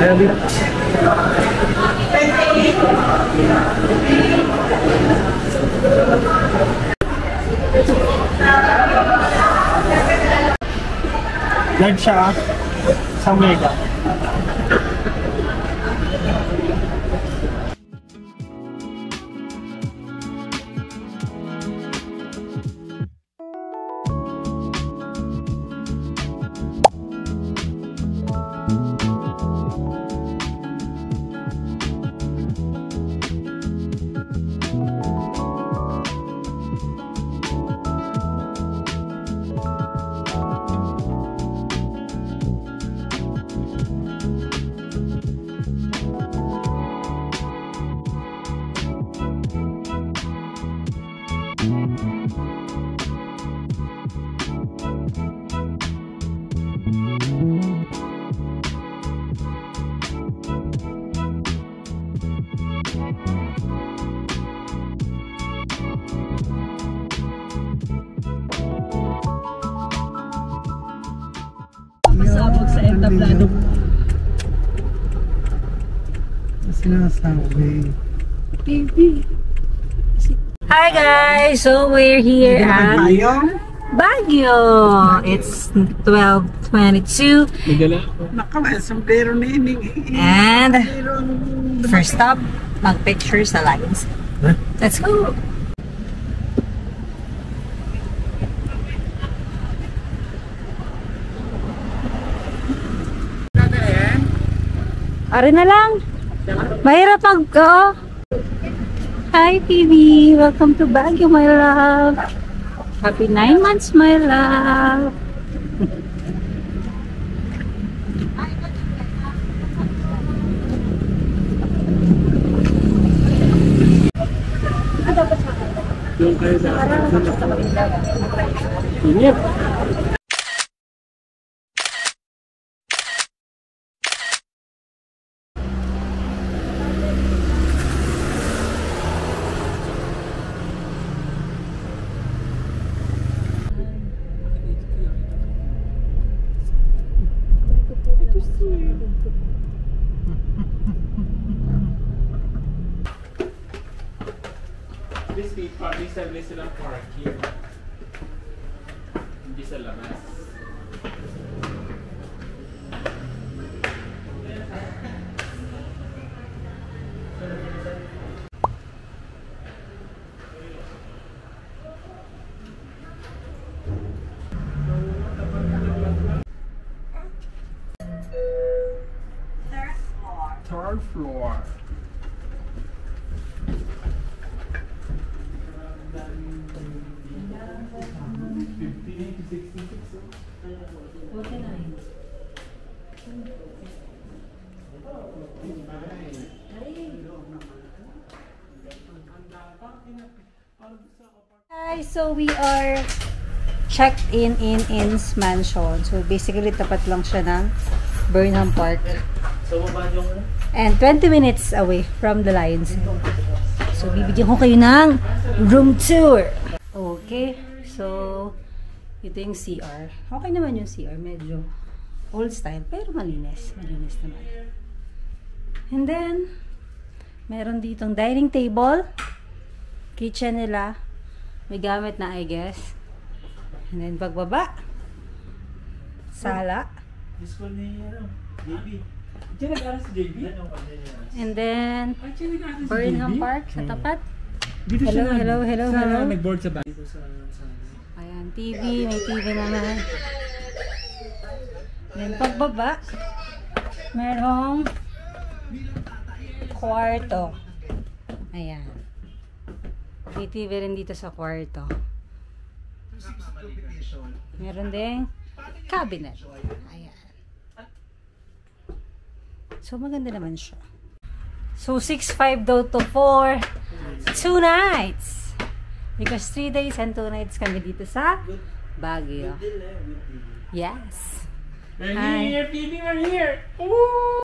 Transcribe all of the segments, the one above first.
Large siya sa Mega. Pasabog sa entablado. Sinasabi. Baby. Hi guys! So we're here at Baguio. It's 12:22. And first stop, mag-picture sa lines. Let's go! Ari na lang. Mahirap mag-go. Hi, Phoebe. Welcome to Baguio, my love. Happy 9 months, my love. Yung kayo sa inip. This silang parking. Hindi sa labas. Third floor. Guys, so we are checked in Inns Mansion. So basically tapat lang siya ng Burnham Park. And 20 minutes away from the Lions. So bibigyan ko kayo ng room tour. Okay, so ito yung CR. Okay naman yung CR, medyo old style pero malinis. Malinis naman. And then meron ditong dining table, kitchen nila. May gamit na, I guess. And then pagbaba, sala. And then Burnham Park sa tapat. Hello. Nag-board sa bahay. Ayan, TV. May TV naman. Then pagbaba, merong kwarto. Ayan. May TV rin dito sa kwarto. Meron ding cabinet. Ayan. So maganda naman siya. So 6.5 daw to for 2 nights. Because 3 days and 2 nights kami dito sa Baguio. Yes. We're here, Phoebe, we're here. Woo!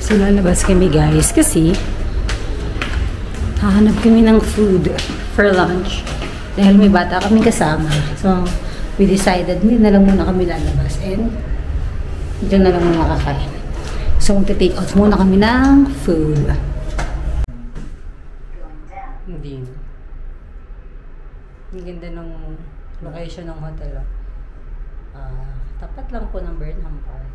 So lalabas kami guys kasi hahanap kami ng food for lunch. Dahil may bata kaming kasama. So, we decided, hindi na lang muna kami lalabas. And, dyan na lang muna kakain. So, magta-take out muna kami ng food. Hindi. Ang ganda ng location ng hotel. Tapat lang po ng Burnham Park.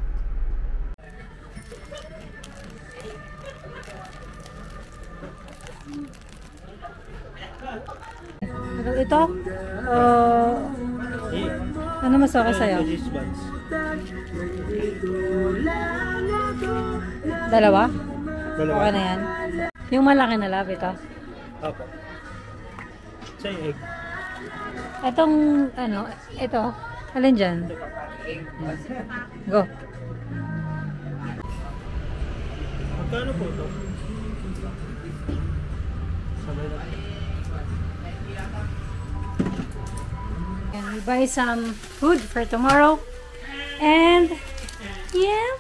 Ito? Ano mas okay sa'yo? Dalawa? Okay na yan. Yung malaki na love, ito? Opo. Sa egg. Itong, ano, ito. Alin dyan? Go. Magkano po ito? Sabay na. And we buy some food for tomorrow. And, yeah.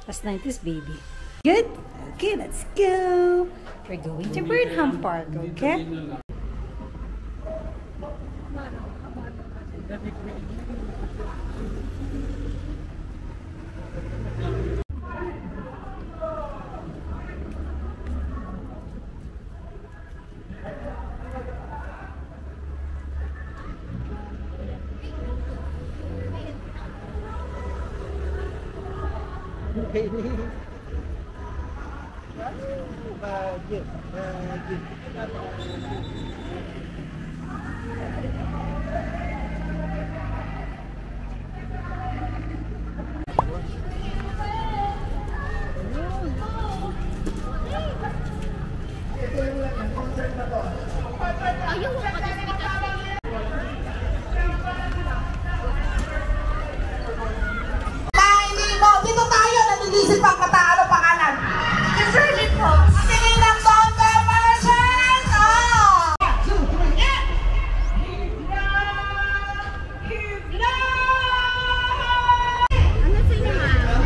Last night is baby. Good? Okay, let's go. We're going to Burnham Park, okay? Dito tayo, nanilisip ang kata, ano pangalan? Shirley po. Tingin ng Bongo Merchant! Oh! Ano sa inyo, ma'am?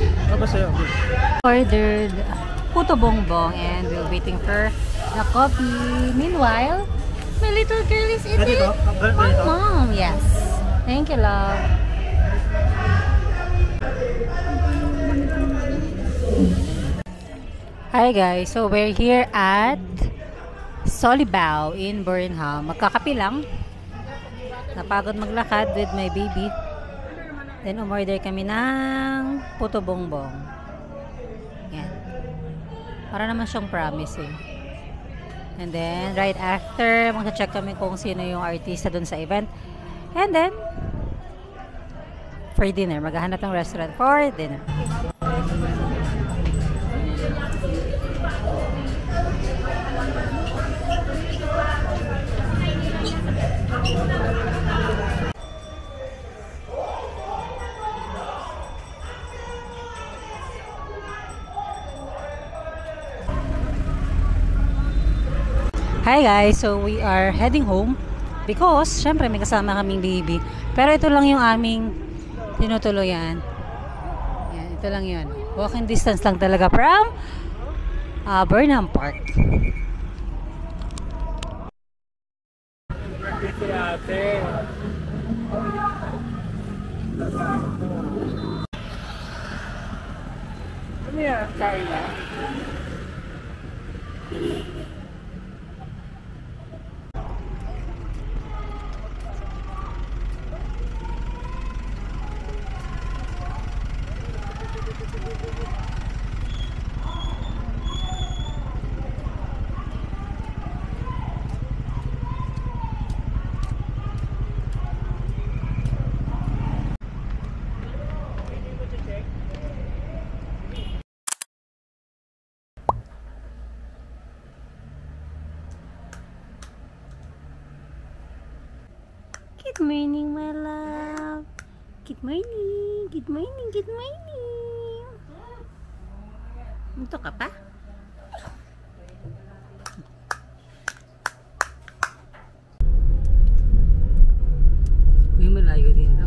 Ano ba sa'yo? Ordered puto bongbong and we're waiting for the coffee. Meanwhile, my little girl is eating. Mom, yes. Thank you, love. Hi guys, so we're here at Solibao in Burnham. Magkakapi lang. Napagod maglakad with my baby. Then umorder kami ng puto bongbong. Yan. Para naman siyang promising. And then right after, magsa-check kami kung sino yung artista dun sa event. And then for dinner, maghahanap ng restaurant for dinner. Hi guys, so we are heading home because syempre may kasama kaming baby. Pero ito lang yung aming tinutuloyan. Yan, ito lang yun. Walking distance lang talaga from Burnham Park. Ano yan? Carla? Good morning, my love. Good morning. Good morning. Good morning. Ito ka pa? Uy, malayo din daw.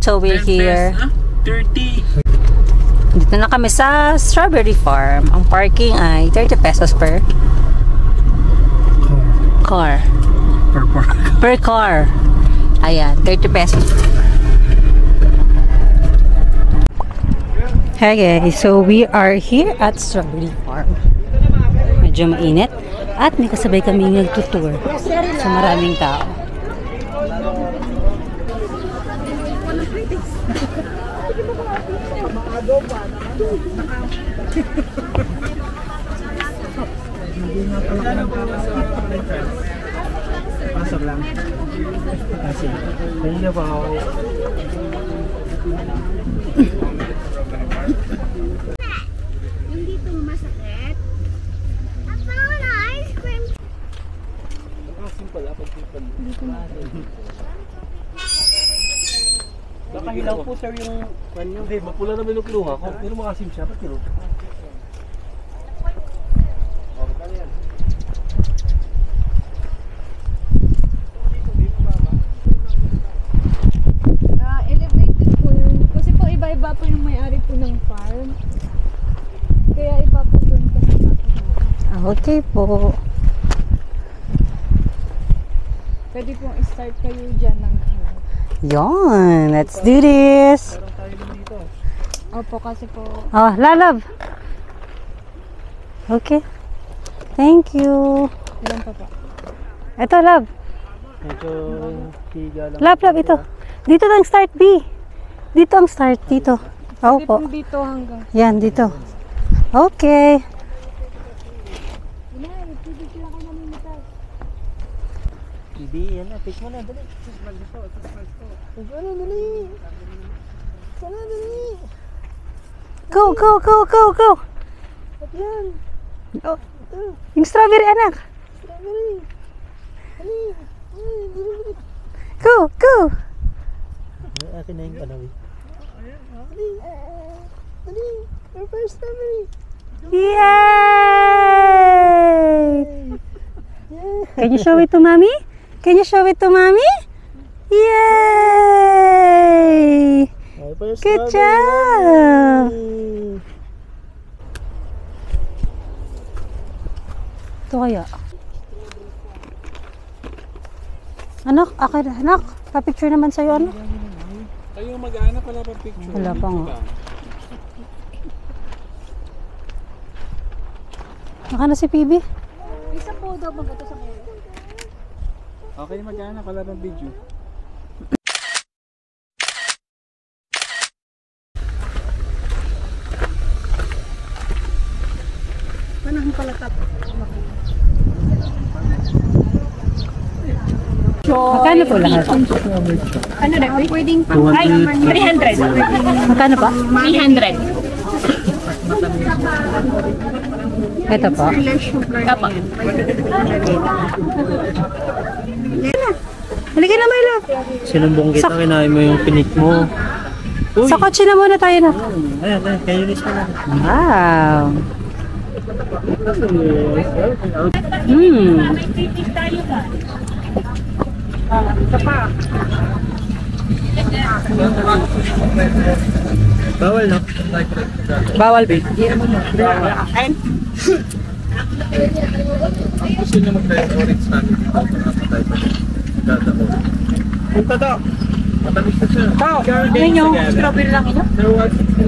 So we're here. 30. Dito na kami sa Strawberry Farm. Ang parking ay 30 pesos per car. Per car. Ayan, 30 pesos. Hi guys, so we are here at Strawberry Farm. Medyo mainit at may kasabay kami nagtutour. So maraming tao. Pasok lang. Kasi, kanina pa ako. Yung dito masakit. I found ice cream. Simple pag simple. Nakahilaw po sir yung kanyo. Hindi, mapula naman yung kinuha ko. Pero makasim siya. Ba't kinuha? Elevated po yun. Kasi po iba-iba po yung may-ari po ng farm. Kaya iba po dun kasi Okay po. pwede pong i-start kayo dyan ng Yon, let's do this. Opo, kasi po Oh, love. Okay. Thank you. ilan pa po? Ito, love. Medyo higa lang. Love, ito. Dito ang start, B. Dito ang start, dito. Pwede Opo. pong dito hanggang Yan, dito. Okay. Hindi, yan na. Take mo na, dali. Take mo na, dali. Sana, dali. Go. Yan. Oh. Yung strawberry, anak. Dali. Dali. Dali. Go. Akin na yung panawi. Dali. Dali. Your first strawberry. Yay! Can you show it to mommy? Yay! Good job! Ito kaya. Anak, pa-picture naman sa'yo, anak. Kayo mag-aanap, wala pa picture. Wala pa nga. Naka na si PB? isa po daw mag-ito sa kayo. Okay, mag-aanap, wala pang video. Panahon pala tapos. Magkano po lahat? Ano na? Pwedeng ay 300. Magkano pa? 300. Ito po. Apa? Halika na, my love. Sinumbong kita, kinain mo yung pinik mo. Uy! Sa kotse na muna tayo na. Ayan, kayo rin siya na. Wow. Bawal, no? Bawal, babe. Gusto niyo mag-try orange namin dito. Punta daw. Matamis na siya. Ano yung strawberry lang inyo?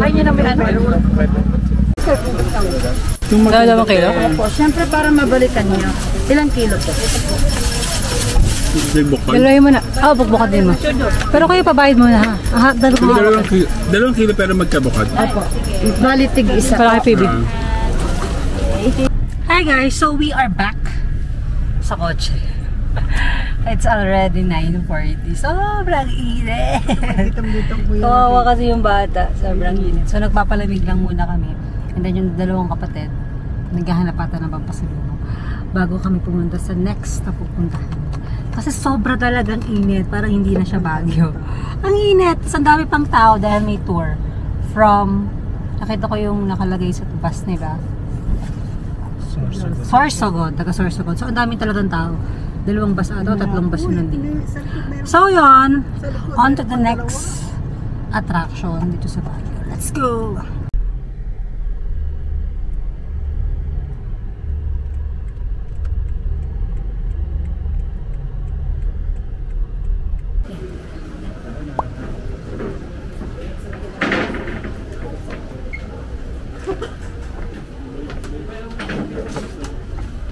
Ay, nyo naman ano? Dalawang kilo? Opo, syempre para mabalikan niyo. Ilang kilo po? Dalawa mo na. Bugbukad din mo. Pero kayo pabayad mo na, ha? Dalawang kilo pero magkabukad. Opo. Balitig isa. Para kay PB. Hi guys, so we are back sa kotse. It's already 9:40. Sobrang init. Kawawa kasi yung bata. Sobrang init. So nagpapalamig lang muna kami. And then yung dalawang kapatid, naghahanap ata ng pampasalubong bago kami pumunta sa next na pupuntahan. Kasi sobra talagang init. Parang hindi na siya Baguio. Ang init. Ang dami pang tao dahil may tour. From, nakita ko yung nakalagay sa bus nila. Sorsogon. Taga Sorsogon. So ang dami talagang tao. Dalawang bus ato, tatlong bus yun nandito. So yun, on to the next attraction dito sa Baguio. Let's go!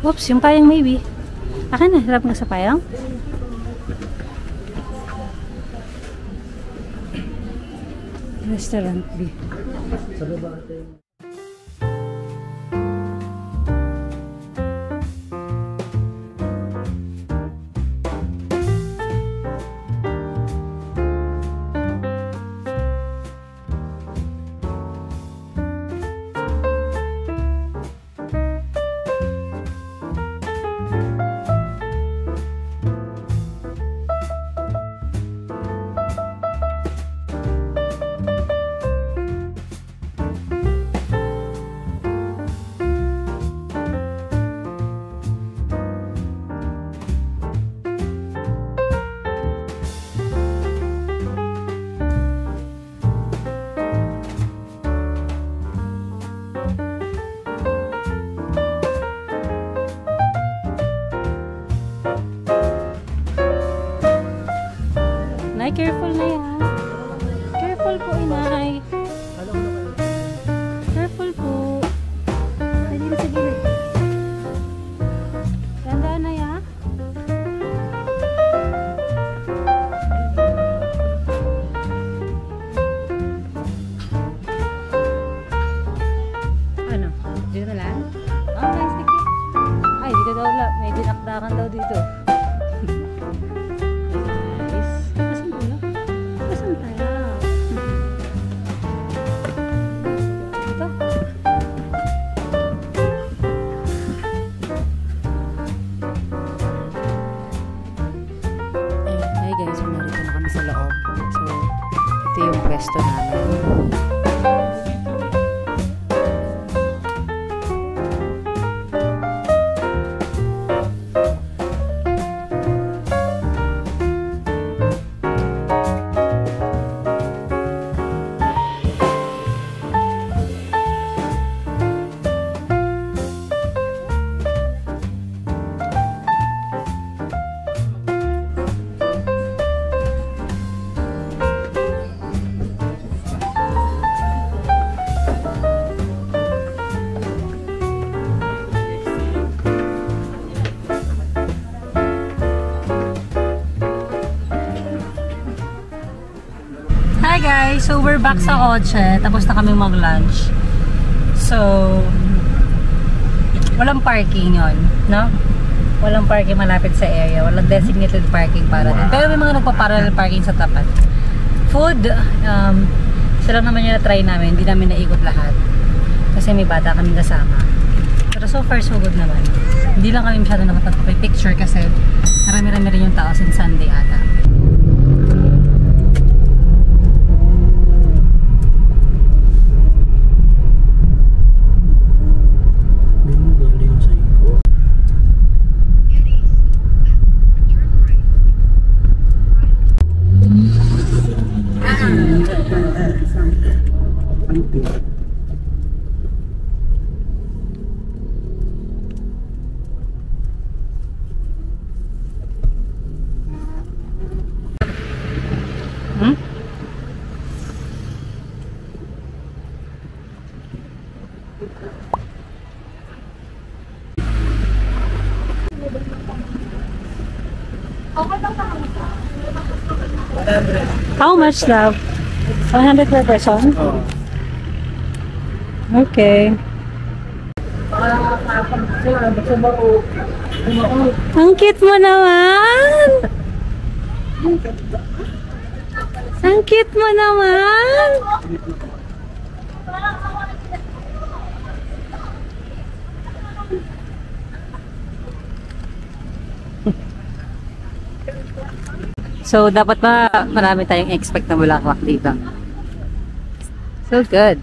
Oops, yung payang maybe. Akin na, harap nga sa payang. Restaurant B. Nay, careful na yan. Careful po, inay. Careful po. Ay, dito sa gilid. Tandaan na yan. Ano? Dito na lang? Oh, nice, Nikki. Ay, dito daw lang. May dinakdakan daw dito. Ito yung pwesto namin. Hi guys! So we're back sa kotse. Tapos na kami mag-lunch. So, walang parking yon, no? Walang parking malapit sa area. Walang designated parking para din. Pero may mga nagpa-parallel parking sa tapat. Food, sila naman yung na-try namin. Hindi namin naikot lahat. Kasi may bata kami kasama. Pero so far, so good naman. Hindi lang kami masyado nakapag-picture kasi marami-rami rin yung tao since Sunday ata. How much, love? 100 per person? Okay. Ang cute mo naman! Ang cute mo naman! So, dapat marami tayong expect na bulaklak dito. So good.